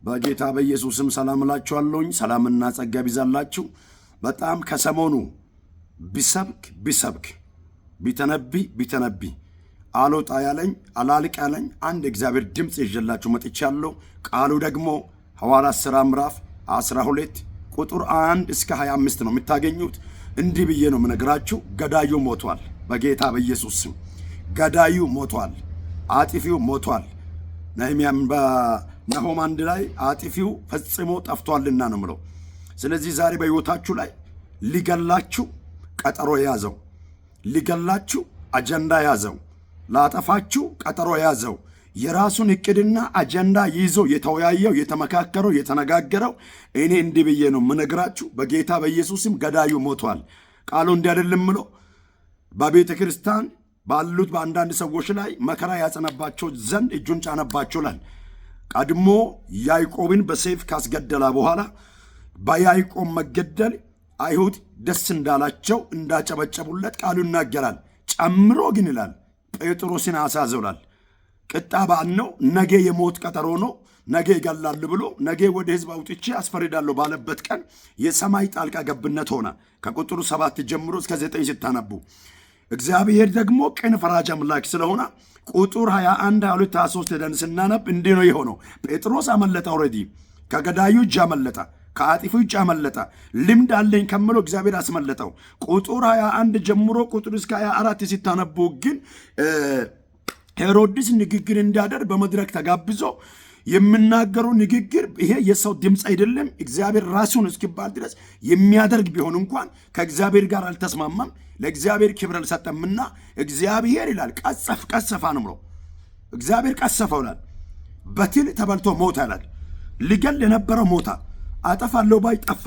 በጌታ በኢየሱስም ሰላም እላችኋለሁ። ሰላምና ጸጋ ይብዛላችሁ። በጣም ከሰሞኑ ቢሰብክ ቢተነቢ አልወጣ ያለኝ አላልቅ ያለኝ አንድ እግዚአብሔር ድምፅ ይዤላችሁ መጥቻለሁ። ቃሉ ደግሞ ሐዋርያት ሥራ ምዕራፍ 12 ቁጥር 1 እስከ 25 ነው የምታገኙት። እንዲህ ብዬ ነው የምነግራችሁ። ገዳዩ ሞቷል። በጌታ በኢየሱስ ስም ገዳዩ ሞቷል። አጥፊው ሞቷል። ነህምያም በናሆም 1 ላይ አጥፊው ፈጽሞ ጠፍቷልና ነው ምለው። ስለዚህ ዛሬ በሕይወታችሁ ላይ ሊገላችሁ ቀጠሮ ያዘው፣ ሊገላችሁ አጀንዳ ያዘው፣ ላጠፋችሁ ቀጠሮ ያዘው፣ የራሱን እቅድና አጀንዳ ይዞ የተወያየው የተመካከረው የተነጋገረው እኔ እንዲህ ብዬ ነው የምነግራችሁ። በጌታ በኢየሱስም ገዳዩ ሞቷል። ቃሉ እንዲህ አይደለም ብሎ በቤተ ክርስቲያን ባሉት በአንዳንድ ሰዎች ላይ መከራ ያጸነባቸው ዘንድ እጁን ጫነባቸውላል። ቀድሞ ያዕቆብን በሰይፍ ካስገደላ በኋላ በያዕቆብ መገደል አይሁድ ደስ እንዳላቸው እንዳጨበጨቡለት ቃሉ ይናገራል። ጨምሮ ግን ይላል ጴጥሮስን አሳዘውላል። ቅጣ በዓል ነው፣ ነገ የሞት ቀጠሮ ነው፣ ነገ ይገላል ብሎ ነገ ወደ ሕዝብ አውጥቼ አስፈርዳለሁ ባለበት ቀን የሰማይ ጣልቃ ገብነት ሆነ። ከቁጥሩ 7 ጀምሮ እስከ 9 ስታነቡ እግዚአብሔር ደግሞ ቅን ፈራጅ አምላክ ስለሆነ ቁጥር 21 22 23 ሄደን ስናነብ እንዲህ ነው የሆነው። ጴጥሮስ አመለጠ። ኦልሬዲ ከገዳዩ እጅ አመለጠ፣ ከአጢፉ እጅ አመለጠ። ልምድ አለኝ ከምለው እግዚአብሔር አስመለጠው። ቁጥር 21 ጀምሮ ቁጥር እስከ 24 ሲታነቡ ግን ሄሮድስ ንግግር እንዲያደርግ በመድረክ ተጋብዞ የሚናገሩ ንግግር ይሄ የሰው ድምፅ አይደለም፣ እግዚአብሔር ራሱን እስኪባል ድረስ የሚያደርግ ቢሆን እንኳን ከእግዚአብሔር ጋር አልተስማማም፣ ለእግዚአብሔር ክብር አልሰጠምና እግዚአብሔር ይላል ቀሰፋ ነው ብሎ እግዚአብሔር ቀሰፈው ይላል። በትል ተበልቶ ሞታ ይላል። ሊገል የነበረው ሞታ፣ አጠፋለሁ ባይ ጠፋ።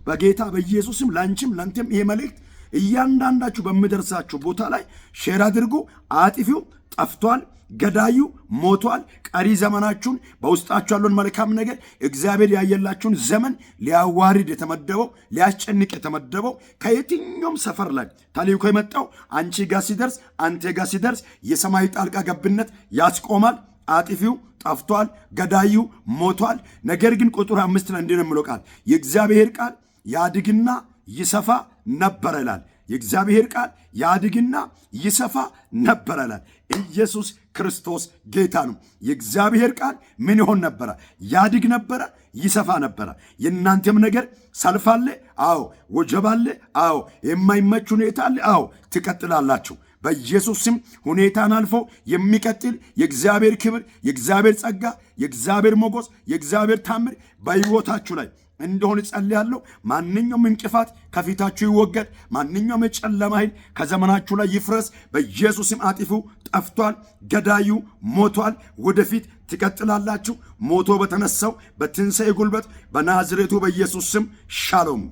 በጌታ በኢየሱስም ላንቺም ላንተም ይሄ መልእክት እያንዳንዳችሁ በሚደርሳችሁ ቦታ ላይ ሼር አድርጉ። አጥፊው ጠፍቷል፣ ገዳዩ ሞቷል። ቀሪ ዘመናችሁን በውስጣችሁ ያለውን መልካም ነገር እግዚአብሔር ያየላችሁን ዘመን ሊያዋርድ የተመደበው ሊያስጨንቅ የተመደበው ከየትኛውም ሰፈር ላይ ተልእኮ የመጣው አንቺ ጋር ሲደርስ አንተ ጋር ሲደርስ የሰማይ ጣልቃ ገብነት ያስቆማል። አጥፊው ጠፍቷል፣ ገዳዩ ሞቷል። ነገር ግን ቁጥር 5 ላይ እንዲህ ነው የሚለው ቃል የእግዚአብሔር ቃል ያድግና ይሰፋ ነበር ይላል። የእግዚአብሔር ቃል ያድግና ይሰፋ ነበር ይላል። ኢየሱስ ክርስቶስ ጌታ ነው። የእግዚአብሔር ቃል ምን ይሆን ነበረ? ያድግ ነበረ፣ ይሰፋ ነበረ። የእናንተም ነገር ሰልፍ አለ፣ አዎ። ወጀብ አለ፣ አዎ። የማይመች ሁኔታ አለ፣ አዎ። ትቀጥላላችሁ። በኢየሱስ ስም ሁኔታን አልፎ የሚቀጥል የእግዚአብሔር ክብር፣ የእግዚአብሔር ጸጋ፣ የእግዚአብሔር ሞገስ፣ የእግዚአብሔር ታምር በሕይወታችሁ ላይ እንደሆነ ጸልያለሁ። ማንኛውም እንቅፋት ከፊታችሁ ይወገድ። ማንኛውም የጨለማ ኃይል ከዘመናችሁ ላይ ይፍረስ በኢየሱስም። አጥፊው ጠፍቷል፣ ገዳዩ ሞቷል። ወደፊት ትቀጥላላችሁ። ሞቶ በተነሳው በትንሣኤ ጉልበት በናዝሬቱ በኢየሱስ ስም ሻሎም።